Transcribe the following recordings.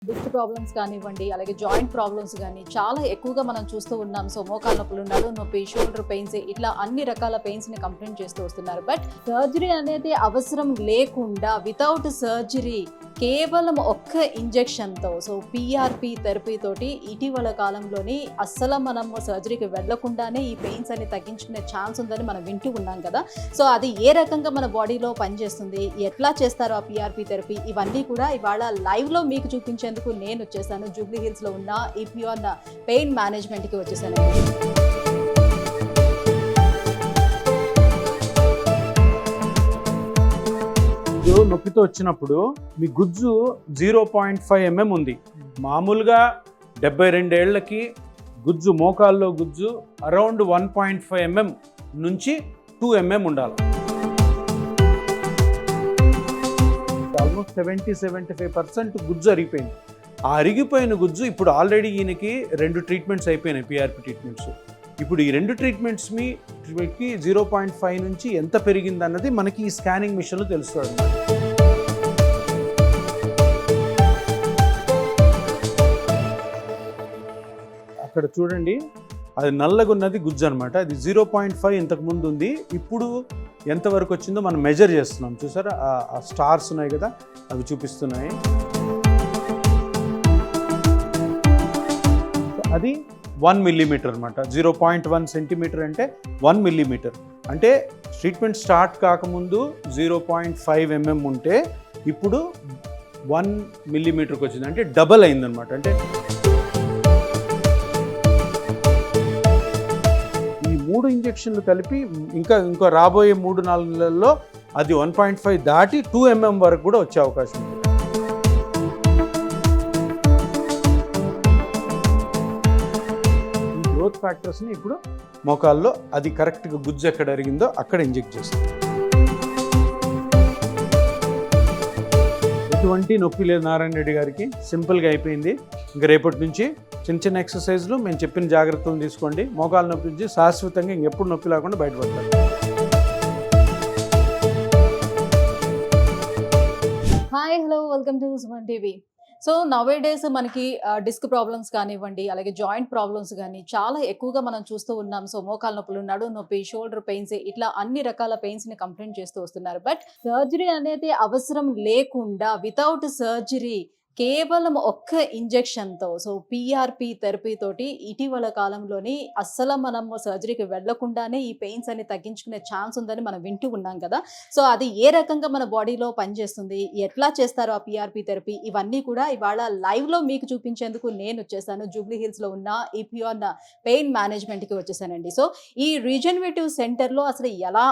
Disc problems కానివ్వండి, అలాగే joint problems కానీ చాలా ఎక్కువగా మనం చూస్తూ ఉన్నాం. సో మోకాళ్ళ నొప్పులు, నడుము నొప్పి, షోల్డర్ పెయిన్స్, ఇట్లా అన్ని రకాల పెయిన్స్ ని కంప్లైంట్ చేస్తూ వస్తున్నారు. బట్ సర్జరీ అనేది అవసరం లేకుండా వితౌట్ సర్జరీ కేవలం ఒక్క ఇంజెక్షన్తో, సో పిఆర్పి థెరపీ తోటి ఇటీవల కాలంలోని అస్సలు మనం సర్జరీకి వెళ్లకుండానే ఈ పెయిన్స్ అని తగ్గించుకునే ఛాన్స్ ఉందని మనం వింటూ ఉన్నాం కదా. సో అది ఏ రకంగా మన బాడీలో పనిచేస్తుంది, ఎట్లా చేస్తారో ఆ పిఆర్పి థెరపీ, ఇవన్నీ కూడా ఇవాళ లైవ్లో మీకు చూపించేందుకు నేను వచ్చేసాను. జూబ్లీ హిల్స్లో ఉన్న ఈపిఆర్ పెయిన్ మేనేజ్మెంట్కి వచ్చేసాను. నొప్పితో వచ్చినప్పుడు మీ గుజ్జు 0.5 mm ఉంది. మామూలుగా 72 ఏళ్లకి గుజ్జు, మోకాల్లో గుజ్జు అరౌండ్ 1.5 mm నుంచి 2 mm ఉండాలి. ఆల్మోస్ట్ 70-75% గుజ్జు అరిగిపోయింది. ఆ అరిగిపోయిన గుజ్జు ఇప్పుడు ఆల్రెడీ ఈయనకి 2 ట్రీట్మెంట్స్ అయిపోయినాయి, పిఆర్పి ట్రీట్మెంట్స్. ఇప్పుడు ఈ 2 ట్రీట్మెంట్స్కి 0.5 నుంచి ఎంత పెరిగిందన్నది మనకి ఈ స్కానింగ్ మిషన్లో తెలుస్తుంది. అక్కడ చూడండి, అది నల్లగున్నది గుజ్జు అనమాట. అది 0.5 ఇంతకుముందు ఉంది, ఇప్పుడు ఎంతవరకు వచ్చిందో మనం మెజర్ చేస్తున్నాం. చూసారా, ఆ స్టార్స్ ఉన్నాయి కదా, అవి చూపిస్తున్నాయి. అది 1 millimeter అనమాట. 0.1 centimeter అంటే 1 millimeter. అంటే ట్రీట్మెంట్ స్టార్ట్ కాకముందు 0.5 mm ఉంటే ఇప్పుడు 1 millimeterకి వచ్చింది, అంటే డబల్ అయిందనమాట. అంటే ఈ 3 ఇంజెక్షన్లు కలిపి ఇంకా రాబోయే 3-4 నెలల్లో అది 1.5 దాటి 2 mm వరకు కూడా వచ్చే అవకాశం ఉంది. గ్రోత్ ఫ్యాక్టర్స్ని ఇప్పుడు మోకాల్లో అది కరెక్ట్గా గుజ్జు ఎక్కడ అరిగిందో అక్కడ ఇంజెక్ట్ చేస్తాం. ఎటువంటి నొప్పి లేదు నారాయణ రెడ్డి గారికి, సింపుల్గా అయిపోయింది. ఇంకా రేపటి నుంచి చిన్న చిన్న ఎక్సర్సైజ్లు మేము చెప్పిన జాగ్రత్తలు తీసుకోండి. మోకాళ్ళ నొప్పి నుంచి శాశ్వతంగా ఇంకెప్పుడు నొప్పి లేకుండా బయటపడతారు. Hi, hello, welcome to Suman TV. So nowadays మనకి డిస్క్ ప్రాబ్లమ్స్ కానివ్వండి, అలాగే జాయింట్ ప్రాబ్లమ్స్ కానీ చాలా ఎక్కువగా మనం చూస్తూ ఉన్నాం. సో మోకాళ్ళ నొప్పులు, నడుము నొప్పి, షోల్డర్ పెయిన్స్, ఇట్లా అన్ని రకాల పెయిన్స్ ని కంప్లైంట్ చేస్తూ వస్తున్నారు. బట్ సర్జరీ అనేది అవసరం లేకుండా వితౌట్ సర్జరీ కేవలం ఒక్క ఇంజెక్షన్తో, సో పిఆర్పి థెరపీ తోటి ఇటీవల కాలంలోని అస్సలు మనం సర్జరీకి వెళ్లకుండానే ఈ పెయిన్స్ అని తగ్గించుకునే ఛాన్స్ ఉందని మనం వింటూ ఉన్నాం కదా. సో అది ఏ రకంగా మన బాడీలో పనిచేస్తుంది, ఎట్లా చేస్తారో ఆ పిఆర్పి థెరపీ, ఇవన్నీ కూడా ఇవాళ లైవ్లో మీకు చూపించేందుకు నేను వచ్చేసాను. జూబ్లీ హిల్స్లో ఉన్న ఈపిఆర్ పెయిన్ మేనేజ్మెంట్కి వచ్చేసానండి. సో ఈ రీజనరేటివ్ సెంటర్లో అసలు ఎలా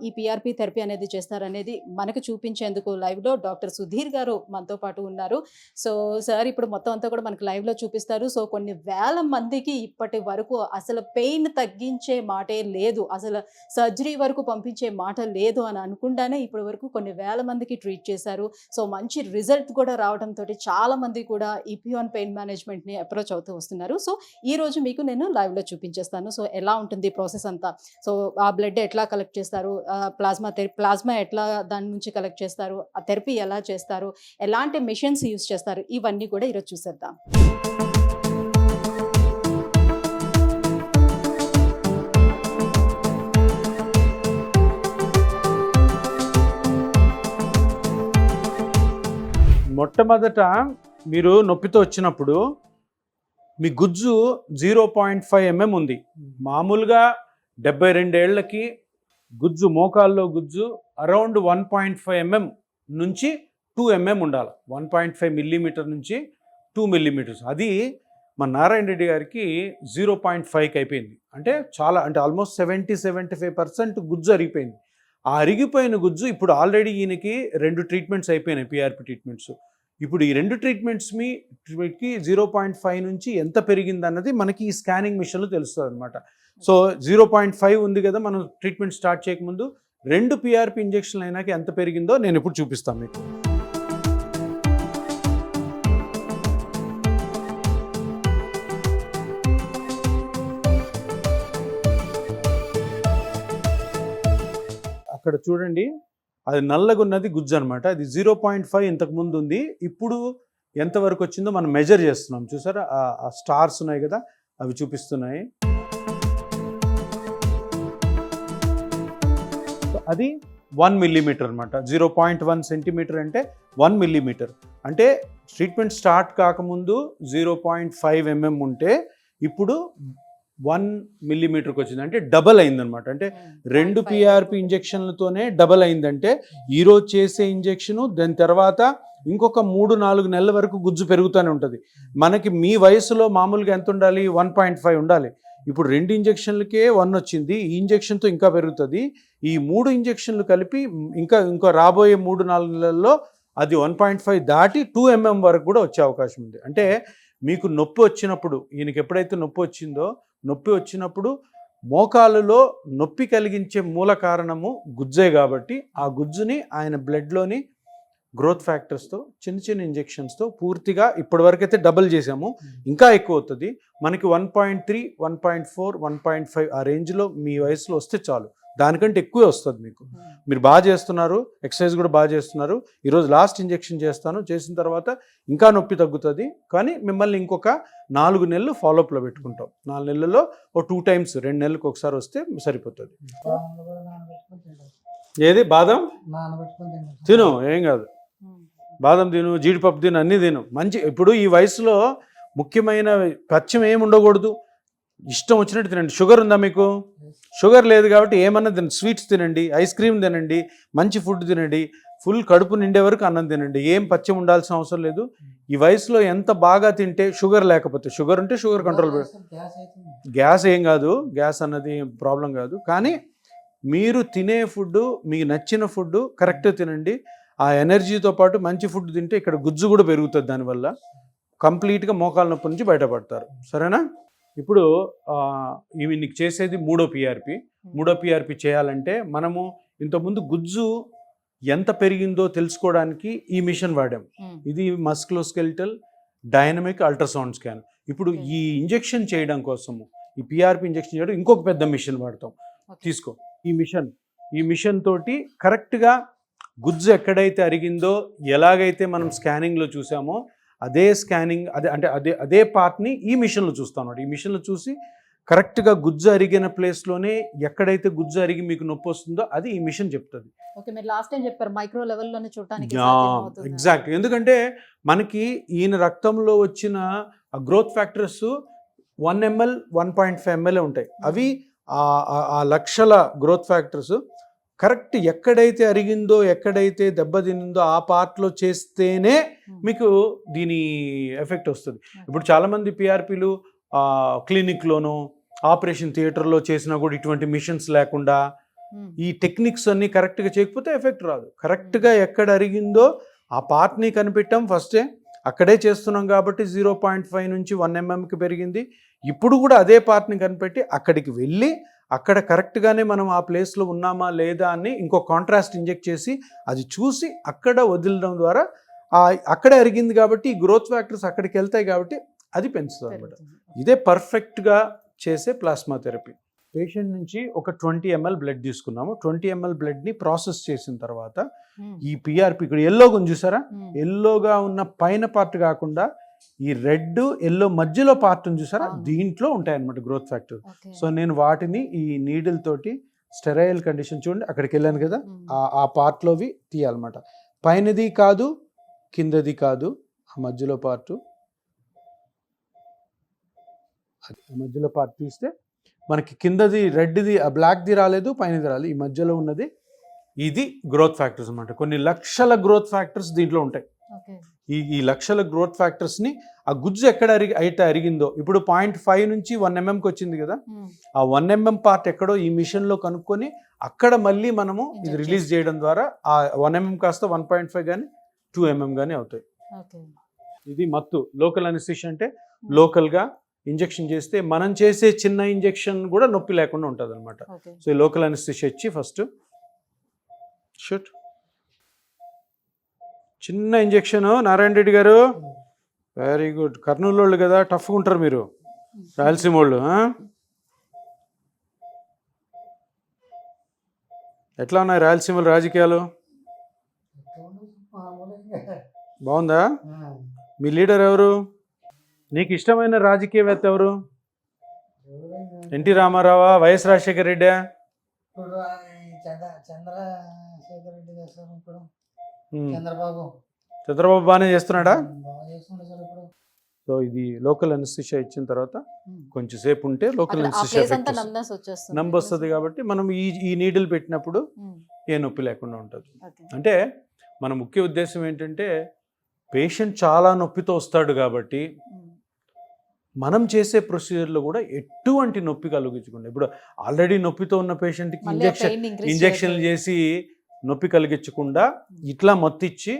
ఈ పిఆర్పి థెరపీ అనేది చేస్తారనేది మనకు చూపించేందుకు లైవ్లో డాక్టర్ సుధీర్ గారు మనతో పాటు ఉన్నారు. సో సార్ ఇప్పుడు మొత్తం అంతా కూడా మనకు లైవ్లో చూపిస్తారు. సో కొన్ని వేల మందికి ఇప్పటి వరకు అసలు పెయిన్ తగ్గించే మాటే లేదు, అసలు సర్జరీ వరకు పంపించే మాట లేదు అని అనుకుండానే ఇప్పటి వరకు కొన్ని వేల మందికి ట్రీట్ చేశారు. సో మంచి రిజల్ట్ కూడా రావడంతో చాలా మంది కూడా ఈపిఆర్ పెయిన్ మేనేజ్మెంట్ని అప్రోచ్ అవుతూ వస్తున్నారు. సో ఈ రోజు మీకు నేను లైవ్లో చూపించేస్తాను. సో ఎలా ఉంటుంది ప్రాసెస్ అంతా, సో ఆ బ్లడ్ ఎట్లా కలెక్ట్ చేస్తారు, ప్లాస్మా ఎట్లా దాని నుంచి కలెక్ట్ చేస్తారు, ఆ థెరపీ ఎలా చేస్తారు, ఎలాంటి మెషిన్స్ యూస్ చేస్తారు, ఇవన్నీ కూడా ఈరోజు చూసేద్దాం. మొట్టమొదట మీరు నొప్పితో వచ్చినప్పుడు మీ గుజ్జు 0.5 mm ఉంది. మామూలుగా 72 ఏళ్లకి గుజ్జు, మోకాల్లో గుజ్జు అరౌండ్ 1.5 mm నుంచి 2 mm ఉండాలి. 1.5 mm నుంచి 2 mm. అది మన నారాయణ రెడ్డి గారికి 0.5కి అయిపోయింది. అంటే చాలా, అంటే ఆల్మోస్ట్ 70-75% గుజ్జు అరిగిపోయింది. ఆ అరిగిపోయిన గుజ్జు ఇప్పుడు ఆల్రెడీ ఈయనకి 2 ట్రీట్మెంట్స్ అయిపోయినాయి, పిఆర్పి ట్రీట్మెంట్స్. ఇప్పుడు ఈ 2 ట్రీట్మెంట్స్కి 0.5 నుంచి ఎంత పెరిగిందన్నది మనకి ఈ స్కానింగ్ మిషన్లో తెలుస్తుంది అనమాట. సో 0.5 ఉంది కదా, మనం ట్రీట్మెంట్ స్టార్ట్ చేయకముందు 2 పిఆర్పి ఇంజెక్షన్లు అయినాక ఎంత పెరిగిందో నేను ఇప్పుడు చూపిస్తాను మీకు. అక్కడ చూడండి, అది నల్లగున్నది గుజ్జు అనమాట. అది 0.5 ఇంతకుముందు ఉంది, ఇప్పుడు ఎంతవరకు వచ్చిందో మనం మెజర్ చేస్తున్నాం. చూసారా ఆ స్టార్స్ ఉన్నాయి కదా, అవి చూపిస్తున్నాయి. అది 1 మిల్లీమీటర్ అనమాట. 0.1 సెంటీమీటర్ అంటే 1 మిల్లీమీటర్. అంటే ట్రీట్మెంట్ స్టార్ట్ కాకముందు 0.5 mm ఉంటే ఇప్పుడు 1 మిల్లీమీటర్కి వచ్చింది, అంటే డబల్ అయిందనమాట. అంటే 2 PRP ఇంజెక్షన్లతోనే డబల్ అయిందంటే ఈరోజు చేసే ఇంజెక్షను దాని తర్వాత ఇంకొక 3-4 నెలల వరకు గుజ్జు పెరుగుతూనే ఉంటుంది. మనకి మీ వయసులో మామూలుగా ఎంత ఉండాలి? 1.5 ఉండాలి. ఇప్పుడు 2 ఇంజెక్షన్లకే 1 వచ్చింది. ఈ ఇంజెక్షన్తో ఇంకా పెరుగుతుంది. ఈ 3 ఇంజెక్షన్లు కలిపి ఇంకా రాబోయే 3-4 నెలల్లో అది 1.5 దాటి 2 mm వరకు కూడా వచ్చే అవకాశం ఉంది. అంటే మీకు నొప్పి వచ్చినప్పుడు, ఈయనకి ఎప్పుడైతే నొప్పి వచ్చినప్పుడు మోకాలులో నొప్పి కలిగించే మూల కారణము గుజ్జే కాబట్టి ఆ గుజ్జుని ఆయన బ్లడ్లోని గ్రోత్ ఫ్యాక్టర్స్తో చిన్న ఇంజెక్షన్స్తో పూర్తిగా ఇప్పటివరకు అయితే డబుల్ చేసాము. ఇంకా ఎక్కువ అవుతుంది. మనకి 1.3, 1.4, 1.5 ఆ రేంజ్లో మీ వయసులో వస్తే చాలు. దానికంటే ఎక్కువే వస్తుంది మీకు. మీరు బాగా చేస్తున్నారు, ఎక్సర్సైజ్ కూడా బాగా చేస్తున్నారు. ఈరోజు లాస్ట్ ఇంజెక్షన్ చేస్తాను, చేసిన తర్వాత ఇంకా నొప్పి తగ్గుతుంది. కానీ మిమ్మల్ని ఇంకొక 4 నెలలు ఫాలోఅప్లో పెట్టుకుంటాం. 4 నెలల్లో 2 times 2 నెలలకు ఒకసారి వస్తే సరిపోతుంది. ఏది బాదం తిను, ఏం కాదు. బాదం తిను, జీడిపప్పు తిను, అన్నీ తిను. మంచి. ఇప్పుడు ఈ వయసులో ముఖ్యమైన పథ్యం ఏమి ఉండకూడదు. ఇష్టం వచ్చినట్టు తినండి. షుగర్ ఉందా మీకు? షుగర్ లేదు కాబట్టి ఏమన్నా తినండి. స్వీట్స్ తినండి, ఐస్ క్రీమ్ తినండి, మంచి ఫుడ్ తినండి, ఫుల్ కడుపు నిండే వరకు అన్నం తినండి. ఏం పథ్యం ఉండాల్సిన అవసరం లేదు. ఈ వయసులో ఎంత బాగా తింటే, షుగర్ లేకపోతే, షుగర్ ఉంటే షుగర్ కంట్రోల్. గ్యాస్ ఏం కాదు, గ్యాస్ అన్నది ప్రాబ్లం కాదు. కానీ మీరు తినే ఫుడ్, మీకు నచ్చిన ఫుడ్ కరెక్ట్గా తినండి. ఆ ఎనర్జీతో పాటు మంచి ఫుడ్ తింటే ఇక్కడ గుజ్జు కూడా పెరుగుతుంది. దానివల్ల కంప్లీట్గా మోకాల నొప్పి నుంచి బయటపడతారు. సరేనా? ఇప్పుడు ఇవి నీకు చేసేది 3వ PRP. 3వ PRP చేయాలంటే మనము ఇంతకుముందు గుజ్జు ఎంత పెరిగిందో తెలుసుకోవడానికి ఈ మిషన్ వాడాం. ఇది మస్కులోస్కెలిటల్ డైనమిక్ అల్ట్రాసౌండ్ స్కాన్. ఇప్పుడు ఈ ఇంజెక్షన్ చేయడం కోసము, ఈ PRP ఇంజెక్షన్ చేయడం ఇంకొక పెద్ద మిషన్ వాడతాం. తీసుకో ఈ మిషన్ తోటి కరెక్ట్గా గుజ్జు ఎక్కడైతే అరిగిందో, ఎలాగైతే మనం స్కానింగ్లో చూసామో అదే స్కానింగ్, అదే పార్ట్ని ఈ మిషన్లో చూస్తాం అన్నమాట. ఈ మిషన్లో చూసి కరెక్ట్గా గుజ్జు అరిగిన ప్లేస్లోనే ఎక్కడైతే గుజ్జు అరిగి మీకు నొప్పి వస్తుందో అది ఈ మిషన్ చెప్తుంది. ఎగ్జాక్ట్. ఎందుకంటే మనకి ఈయన రక్తంలో వచ్చిన గ్రోత్ ఫ్యాక్టర్స్ 1 ml, 1.5 ml ఉంటాయి. అవి ఆ లక్షల గ్రోత్ ఫ్యాక్టర్స్ కరెక్ట్ ఎక్కడైతే అరిగిందో, ఎక్కడైతే దెబ్బతినిందో ఆ పార్ట్లో చేస్తేనే మీకు దీని ఎఫెక్ట్ వస్తుంది. ఇప్పుడు చాలామంది PRPలు క్లినిక్లోనూ ఆపరేషన్ థియేటర్లో చేసినా కూడా ఇటువంటి మిషన్స్ లేకుండా ఈ టెక్నిక్స్ అన్నీ కరెక్ట్గా చేయకపోతే ఎఫెక్ట్ రాదు. కరెక్ట్గా ఎక్కడ అరిగిందో ఆ పార్ట్ని కనిపెట్టాం ఫస్టే, అక్కడే చేస్తున్నాం కాబట్టి 0.5 నుంచి 1 mmకి పెరిగింది. ఇప్పుడు కూడా అదే పార్ట్ని కనిపెట్టి అక్కడికి వెళ్ళి అక్కడ కరెక్ట్గానే మనం ఆ ప్లేస్లో ఉన్నామా లేదా అని ఇంకో కాంట్రాస్ట్ ఇంజెక్ట్ చేసి అది చూసి అక్కడ వదిలడం ద్వారా అక్కడే అరిగింది కాబట్టి ఈ గ్రోత్ ఫ్యాక్టర్స్ అక్కడికి వెళ్తాయి కాబట్టి అది పెంచుతుంది అనమాట. ఇదే పర్ఫెక్ట్గా చేసే ప్లాస్మా థెరపీ. పేషెంట్ నుంచి ఒక 20 ml బ్లడ్ తీసుకున్నాము. 20 ml బ్లడ్ని ప్రాసెస్ చేసిన తర్వాత ఈ PRP ఇక్కడ ఎల్లోగా ఉంది చూసారా, ఎల్లోగా ఉన్న పైన పార్ట్ కాకుండా ఈ రెడ్ ఎల్లో మధ్యలో పార్ట్ ఉంది చూసారా, దీంట్లో ఉంటాయన్నమాట గ్రోత్ ఫ్యాక్టర్. సో నేను వాటిని ఈ నీడిల్ తోటి స్టెరైల్ కండిషన్, చూడండి అక్కడికి వెళ్ళాను కదా, ఆ పార్ట్లోవి తీయాలన్నమాట. పైనది కాదు, కిందది కాదు, ఆ మధ్యలో పార్ట్. మధ్యలో పార్ట్ తీస్తే మనకి కిందది రెడ్ది, బ్లాక్ది రాలేదు, పైనది రాలేదు, ఈ మధ్యలో ఉన్నది ఇది గ్రోత్ ఫ్యాక్టర్స్ అనమాట. కొన్ని లక్షల గ్రోత్ ఫ్యాక్టర్స్ దీంట్లో ఉంటాయి. ఈ లక్షల గ్రోత్ ఫ్యాక్టర్స్ని ఆ గుజ్జు ఎక్కడ అయితే అరిగిందో, ఇప్పుడు 0.5 నుంచి 1 mmకి వచ్చింది కదా, ఆ 1 mm పార్ట్ ఎక్కడో ఈ మిషన్లో కనుక్కొని అక్కడ మళ్ళీ మనము ఇది రిలీజ్ చేయడం ద్వారా ఆ 1 mm కాస్త 1.5 కానీ 2 mm కానీ అవుతాయి. ఇది మత్తు. లోకల్ అనెస్థీషియా అంటే లోకల్గా ఇంజెక్షన్ చేస్తే మనం చేసే చిన్న ఇంజెక్షన్ కూడా నొప్పి లేకుండా ఉంటుంది అనమాట. సో ఈ లోకల్ అనెస్థీషియా ఇచ్చి ఫస్ట్ షూట్ చిన్న ఇంజెక్షన్. నారాయణ రెడ్డి గారు వెరీ గుడ్. కర్నూలు వాళ్ళు కదా, టఫ్గా ఉంటారు మీరు, రాయలసీమ వాళ్ళు. ఎట్లా ఉన్నాయి రాయలసీమలో రాజకీయాలు? బాగుందా? మీ లీడర్ ఎవరు? నీకు ఇష్టమైన రాజకీయవేత్త ఎవరు? ఎన్టీ రామారావా, వైఎస్ రాజశేఖర రెడ్డి? ఇప్పుడు చంద్రశేఖర్ రెడ్డి గారు సార్, ఇప్పుడు చంద్రబాబు బాగానే చేస్తున్నాడా? బాగా చేస్తుండే సార్ ఇప్పుడు. సో ఇది లోకల్ అనస్థిషియా ఇచ్చిన తర్వాత కొంచెం సేపు ఉంటే లోకల్ అనస్థిషియా నంబర్ వస్తుంది కాబట్టి మనం ఈ నీడిల్ పెట్టినప్పుడు ఏ నొప్పి లేకుండా ఉంటుంది. అంటే మన ముఖ్య ఉద్దేశం ఏంటంటే పేషెంట్ చాలా నొప్పితో వస్తాడు కాబట్టి మనం చేసే ప్రొసీజర్లో కూడా ఎటువంటి నొప్పి కలిగించకుండా, ఇప్పుడు ఆల్రెడీ నొప్పితో ఉన్న పేషెంట్కి ఇంజెక్షన్లు చేసి నొప్పి కలిగించకుండా ఇట్లా మత్తిచ్చి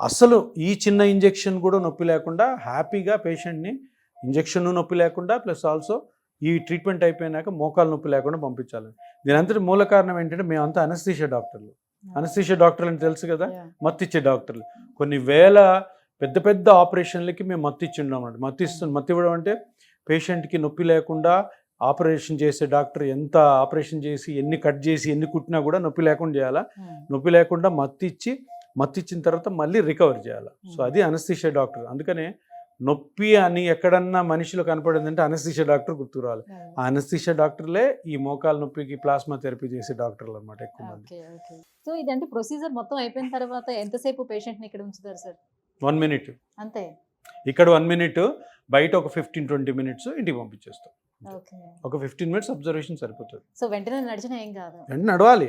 అసలు ఈ చిన్న ఇంజెక్షన్ కూడా నొప్పి లేకుండా హ్యాపీగా పేషెంట్ని ఇంజెక్షన్ నొప్పి లేకుండా ప్లస్ ఆల్సో ఈ ట్రీట్మెంట్ అయిపోయినాక మోకాలు నొప్పి లేకుండా పంపించాలి. దీని అంతటి మూల కారణం ఏంటంటే మేమంతా అనస్థీషియా డాక్టర్లు. అనస్థీషియా డాక్టర్లు అని తెలుసు కదా, మత్తిచ్చే డాక్టర్లు. కొన్ని వేల పెద్ద పెద్ద ఆపరేషన్లకి మేము మత్తిచ్చిండాం అన్నమాట. మత్తి ఇవ్వడం అంటే పేషెంట్కి నొప్పి లేకుండా ఆపరేషన్ చేసే డాక్టర్ ఎంత ఆపరేషన్ చేసి ఎన్ని కట్ చేసి ఎన్ని కుట్టినా కూడా నొప్పి లేకుండా చేయాలా. నొప్పి లేకుండా మత్తిచ్చిన తర్వాత మళ్ళీ రికవర్ చేయాలి. సో అది అనస్థీషియా డాక్టర్. అందుకనే నొప్పి అని ఎక్కడన్నా మనిషిలో కనపడిందంటే అనస్థీషియా డాక్టర్ గుర్తుకు రావాలి. ఆ అనస్థీషియా డాక్టర్లే ఈ మోకాల నొప్పికి ప్లాస్మా థెరపీ చేసే డాక్టర్లు అనమాట ఎక్కువ మంది. సో ఇదంటే ప్రొసీజర్ మొత్తం అయిపోయిన తర్వాత ఎంతసేపు పేషెంట్ని ఇక్కడ ఉంచుతారు సార్? 1 minute అంతే. ఇక్కడ 1 minute, బయట ఒక 15-20 minutes ఇంటికి పంపించేస్తాం. ఒక 15 minutes అబ్జర్వేషన్ సరిపోతుంది. సో వెంటనే నడిచినా ఏం కాదు, వెంటనే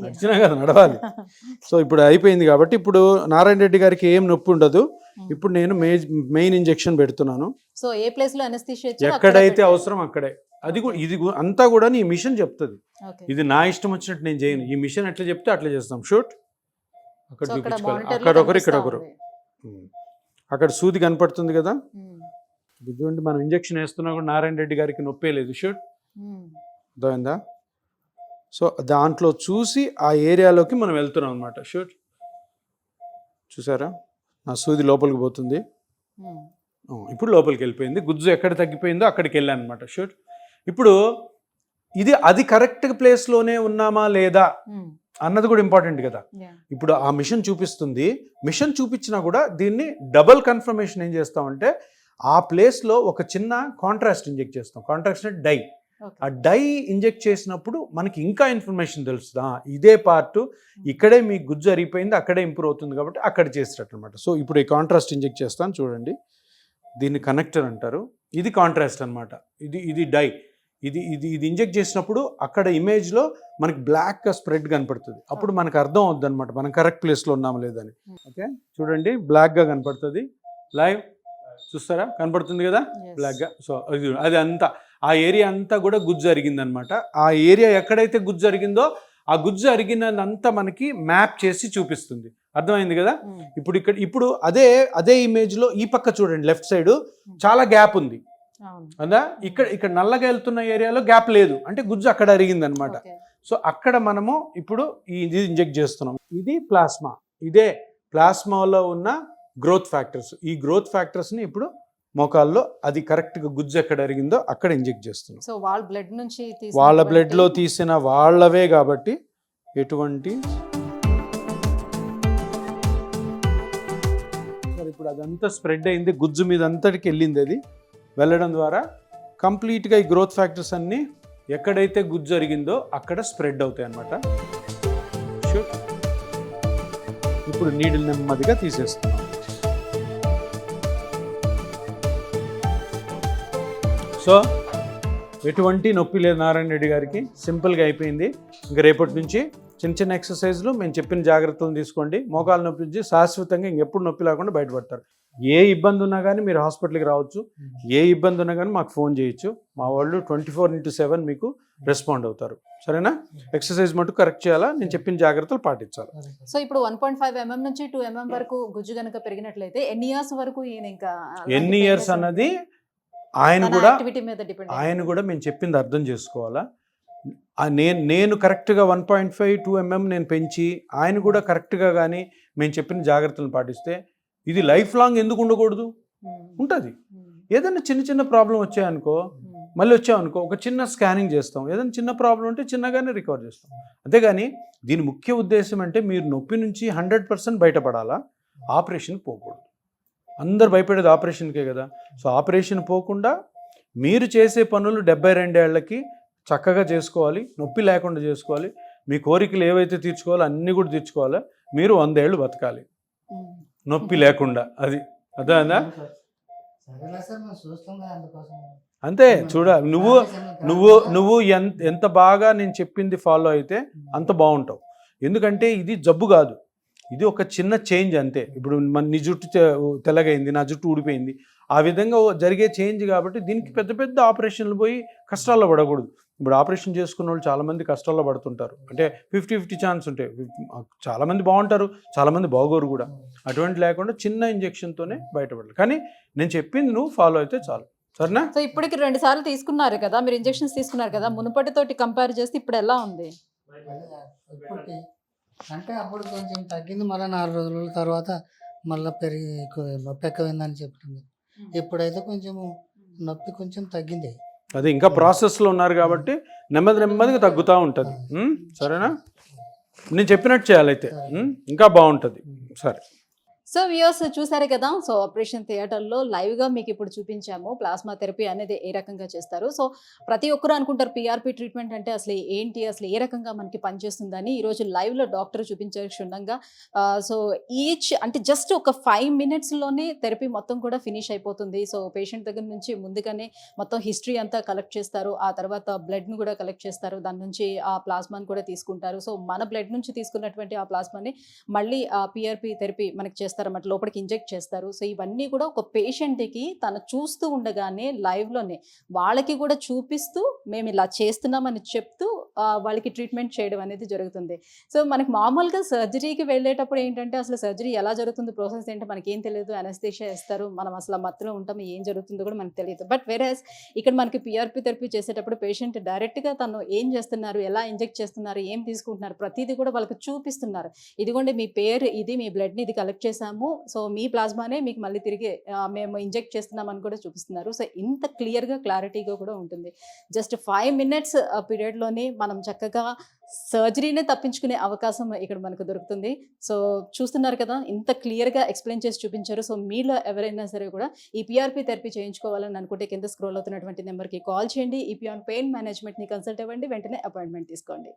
నడిచినా కదా నడవాలి. సో ఇప్పుడు అయిపోయింది కాబట్టి ఇప్పుడు నారాయణ రెడ్డి గారికి ఏం నొప్పి ఉండదు. ఇప్పుడు నేను మెయిన్ ఇంజెక్షన్ పెడుతున్నాను. సో ఏ ప్లేస్ లో అనస్థీషియా ఎక్కడైతే అవసరం అక్కడే. అది కూడా ఇది అంతా కూడా ఈ మిషన్ చెప్తుంది. ఇది నా ఇష్టం వచ్చినట్టు నేను చేయను. ఈ మిషన్ ఎట్లా చెప్తే అట్లా చేస్తాం. షూట్ అక్కడ చూపించుకోవాలి. అక్కడ ఒకరు ఇక్కడ ఒకరు. అక్కడ సూది కనపడుతుంది కదా, చూడండి మనం ఇంజెక్షన్ వేస్తున్నా కూడా నారాయణ రెడ్డి గారికి నొప్పే లేదు. షూట్ అర్థమైందా? సో దాంట్లో చూసి ఆ ఏరియాలోకి మనం వెళ్తున్నాం అనమాట. షూట్ చూసారా, నా సూది లోపలికి పోతుంది. ఇప్పుడు లోపలికి వెళ్ళిపోయింది. గుజ్జు ఎక్కడ తగ్గిపోయిందో అక్కడికి వెళ్ళాను అనమాట. షూట్ ఇప్పుడు అది కరెక్ట్ ప్లేస్లోనే ఉన్నామా లేదా అన్నది కూడా ఇంపార్టెంట్ కదా. ఇప్పుడు ఆ మిషన్ చూపిస్తుంది. మిషన్ చూపించినా కూడా దీన్ని డబుల్ కన్ఫర్మేషన్ ఏం చేస్తామంటే ఆ ప్లేస్లో ఒక చిన్న కాంట్రాస్ట్ ఇంజెక్ట్ చేస్తాం. కాంట్రాస్ట్ అంటే డై. ఆ డై ఇంజెక్ట్ చేసినప్పుడు మనకి ఇంకా ఇన్ఫర్మేషన్ తెలుస్తుందా, ఇదే పార్ట్ ఇక్కడే మీ గుజ్జు అరిగిపోయింది, అక్కడే ఇంప్రూవ్ అవుతుంది కాబట్టి అక్కడ చేసేటట్టు అనమాట. సో ఇప్పుడు ఈ కాంట్రాస్ట్ ఇంజెక్ట్ చేస్తాను చూడండి. దీన్ని కనెక్టర్ అంటారు. ఇది కాంట్రాస్ట్ అనమాట. ఇది డై. ఇది ఇంజెక్ట్ చేసినప్పుడు అక్కడ ఇమేజ్లో మనకి బ్లాక్గా స్ప్రెడ్ కనపడుతుంది. అప్పుడు మనకు అర్థం అవుద్ది అనమాట మనం కరెక్ట్ ప్లేస్లో ఉన్నాము లేదని. ఓకే చూడండి, బ్లాక్గా కనపడుతుంది. లైవ్ చూస్తారా, కనపడుతుంది కదా బ్లాక్గా. సో అది అంతా ఆ ఏరియా అంతా కూడా గుజ్జు అరిగిందనమాట. ఆ ఏరియా ఎక్కడైతే గుజ్జు అరిగిందో ఆ గుజ్జు అరిగినంతా మనకి మ్యాప్ చేసి చూపిస్తుంది. అర్థమైంది కదా. ఇప్పుడు అదే ఇమేజ్లో ఈ పక్క చూడండి, లెఫ్ట్ సైడ్ చాలా గ్యాప్ ఉంది కదా. ఇక్కడ నల్లగా వెళ్తున్న ఏరియాలో గ్యాప్ లేదు, అంటే గుజ్జు అక్కడ అరిగింది అనమాట. సో అక్కడ మనము ఇప్పుడు ఇది ఇంజెక్ట్ చేస్తున్నాం. ఇది ప్లాస్మా. ఇదే ప్లాస్మాలో ఉన్న గ్రోత్ ఫ్యాక్టర్స్. ఈ గ్రోత్ ఫ్యాక్టర్స్ని ఇప్పుడు మోకాల్లో అది కరెక్ట్గా గుజ్జు ఎక్కడ అరిగిందో అక్కడ ఇంజెక్ట్ చేస్తున్నాం. సో వాళ్ళ బ్లడ్లో తీసిన వాళ్ళవే కాబట్టి ఎటువంటి ఇప్పుడు అదంతా స్ప్రెడ్ అయింది, గుజ్జు మీద అంతటికి వెళ్ళింది. అది వెళ్ళడం ద్వారా కంప్లీట్గా ఈ గ్రోత్ ఫ్యాక్టర్స్ అన్నీ ఎక్కడైతే గుజ్జు జరిగిందో అక్కడ స్ప్రెడ్ అవుతాయి అన్నమాట. ఇప్పుడు నీడిల్ నెమ్మదిగా తీసేస్తున్నాం. సో ఎటువంటి నొప్పి లేదు నారాయణ రెడ్డి గారికి. సింపుల్గా అయిపోయింది. ఇంకా రేపటి నుంచి చిన్న చిన్న ఎక్సర్సైజ్లు మేము చెప్పిన జాగ్రత్తలు తీసుకోండి. మోకాలు నొప్పి నుంచి శాశ్వతంగా ఇంకెప్పుడు నొప్పి లేకుండా బయటపడతారు. ఏ ఇబ్బంది ఉన్నా కానీ మీరు హాస్పిటల్కి రావచ్చు. ఏ ఇబ్బంది ఉన్నా కానీ మాకు ఫోన్ చేయొచ్చు. మా వాళ్ళు 24/7 మీకు రెస్పాండ్ అవుతారు. సరేనా? ఎక్సర్సైజ్ మటుకు కరెక్ట్ చేయాలా, నేను చెప్పిన జాగ్రత్తలు పాటించాలి. సో ఇప్పుడు 1.5 mm నుంచి 2 mm వరకు గుజ్జు కనుక పెరిగినట్లయితే ఎన్ని ఇయర్స్ వరకు ఎన్ని ఇయర్స్ అన్నది ఆయన కూడా మేము చెప్పింది అర్థం చేసుకోవాలా. నేను కరెక్ట్గా 1.5-2 mm నేను పెంచి ఆయన కూడా కరెక్ట్గా కానీ మేము చెప్పిన జాగ్రత్తలను పాటిస్తే ఇది లైఫ్ లాంగ్ ఎందుకు ఉండకూడదు? ఉంటుంది. ఏదైనా చిన్న చిన్న ప్రాబ్లం వచ్చాయనుకో, మళ్ళీ వచ్చామనుకో ఒక చిన్న స్కానింగ్ చేస్తాం. ఏదైనా చిన్న ప్రాబ్లం ఉంటే చిన్నగానే రికవర్ చేస్తాం. అంతేగాని దీని ముఖ్య ఉద్దేశం అంటే మీరు నొప్పి నుంచి 100% బయటపడాలా, ఆపరేషన్ పోకూడదు. అందరు భయపడేది ఆపరేషన్కే కదా. సో ఆపరేషన్ పోకుండా మీరు చేసే పనులు 72 ఏళ్ళకి చక్కగా చేసుకోవాలి, నొప్పి లేకుండా చేసుకోవాలి. మీ కోరికలు ఏవైతే తీర్చుకోవాలో అన్నీ కూడా తీర్చుకోవాలి. మీరు 100 ఏళ్ళు బతకాలి నొప్పి లేకుండా. అది అదేనా? సరేలే సార్, మేము చూస్తాం కదా అందుకోసం. అంతే. చూడ నువ్వు ఎంత బాగా నేను చెప్పింది ఫాలో అయితే అంత బాగుంటావు. ఎందుకంటే ఇది జబ్బు కాదు, ఇది ఒక చిన్న చేంజ్ అంతే. ఇప్పుడు నీ జుట్టు తెల్లగైంది, నా జుట్టు ఊడిపోయింది, ఆ విధంగా జరిగే చేంజ్. కాబట్టి దీనికి పెద్ద పెద్ద ఆపరేషన్లు పోయి కష్టాల్లో పడకూడదు. ఇప్పుడు ఆపరేషన్ చేసుకున్న వాళ్ళు చాలామంది కష్టాల్లో పడుతుంటారు. అంటే 50-50 ఛాన్స్ ఉంటాయి. చాలామంది బాగుంటారు, చాలామంది బాగోరు కూడా. అటువంటి లేకుండా చిన్న ఇంజెక్షన్తోనే బయటపడాలి. కానీ నేను చెప్పింది నువ్వు ఫాలో అయితే చాలు, సరేనా? సో ఇప్పటికి 2 సార్లు తీసుకున్నారు కదా, మీరు ఇంజెక్షన్స్ తీసుకున్నారు కదా, మునుపటితోటి కంపేర్ చేస్తే ఇప్పుడు ఎలా ఉంది? ఇప్పటికి అంటే అప్పుడు కొంచెం తగ్గింది, మళ్ళీ 4 రోజుల తర్వాత మళ్ళీ పెరిగి నొప్పి ఎక్కువైందని చెప్తుంది. ఇప్పుడైతే కొంచెం నొప్పి కొంచెం తగ్గింది. అది ఇంకా ప్రాసెస్లో ఉన్నారు కాబట్టి నెమ్మదిగా తగ్గుతూ ఉంటుంది. సరేనా? నేను చెప్పినట్టు చేయాలైతే ఇంకా బాగుంటుంది. సరే. సో వ్యూయర్స్ చూసారు కదా, సో ఆపరేషన్ థియేటర్లో లైవ్గా మీకు ఇప్పుడు చూపించాము ప్లాస్మా థెరపీ అనేది ఏ రకంగా చేస్తారు. సో ప్రతి ఒక్కరు అనుకుంటారు పిఆర్పి ట్రీట్మెంట్ అంటే అసలు ఏంటి, అసలు ఏ రకంగా మనకి పనిచేస్తుందని. ఈరోజు లైవ్లో డాక్టర్ చూపించే క్షుణ్ణంగా సో ఈచ్ అంటే జస్ట్ ఒక 5 minutesలోనే థెరపీ మొత్తం కూడా ఫినిష్ అయిపోతుంది. సో పేషెంట్ దగ్గర నుంచి ముందుగానే మొత్తం హిస్టరీ అంతా కలెక్ట్ చేస్తారు, ఆ తర్వాత బ్లడ్ను కూడా కలెక్ట్ చేస్తారు, దాని నుంచి ఆ ప్లాస్మాని కూడా తీసుకుంటారు. సో మన బ్లడ్ నుంచి తీసుకున్నటువంటి ఆ ప్లాస్మాని మళ్ళీ ఆ పిఆర్పి థెరపీ మనకి చేస్తారు అన్నమాట, లోపలికి ఇంజెక్ట్ చేస్తారు. సో ఇవన్నీ కూడా ఒక పేషెంట్కి తను చూస్తూ ఉండగానే లైవ్లోనే వాళ్ళకి కూడా చూపిస్తూ మేము ఇలా చేస్తున్నామని చెప్తూ వాళ్ళకి ట్రీట్మెంట్ చేయడం అనేది జరుగుతుంది. సో మనకి మామూలుగా సర్జరీకి వెళ్ళేటప్పుడు ఏంటంటే అసలు సర్జరీ ఎలా జరుగుతుంది, ప్రాసెస్ ఏంటో మనకి ఏం తెలియదు, అనస్థీషియా ఇస్తారు, మనం అసలు మత్తులో ఉంటాం, ఏం జరుగుతుందో కూడా మనకు తెలియదు. బట్ వేరేస్ ఇక్కడ మనకి పిఆర్పి థెరపీ చేసేటప్పుడు పేషెంట్ డైరెక్ట్గా తను ఏం చేస్తున్నారు, ఎలా ఇంజెక్ట్ చేస్తున్నారు, ఏం తీసుకుంటున్నారు, ప్రతిదీ కూడా వాళ్ళకి చూపిస్తున్నారు. ఇదిగోండి మీ పేరు ఇది, మీ బ్లడ్ని ఇది కలెక్ట్ చేసాము, సో మీ ప్లాస్మానే మీకు మళ్ళీ తిరిగి మేము ఇంజెక్ట్ చేస్తున్నామని కూడా చూపిస్తున్నారు. సో ఇంత క్లారిటీగా కూడా ఉంటుంది. జస్ట్ 5 minutes పీరియడ్లోనే మనం చక్కగా సర్జరీనే తప్పించుకునే అవకాశం ఇక్కడ మనకు దొరుకుతుంది. సో చూస్తున్నారు కదా, ఇంత క్లియర్గా ఎక్స్ప్లెయిన్ చేసి చూపించారు. సో మీలో ఎవరైనా సరే కూడా ఈ పిఆర్పి థెరపీ చేయించుకోవాలని అనుకుంటే కింద స్క్రోల్ అవుతున్నటువంటి నెంబర్కి కాల్ చేయండి. ఈపిఆన్ పెయిన్ మేనేజ్మెంట్ని కన్సల్ట్ అవ్వండి, వెంటనే అపాయింట్మెంట్ తీసుకోండి.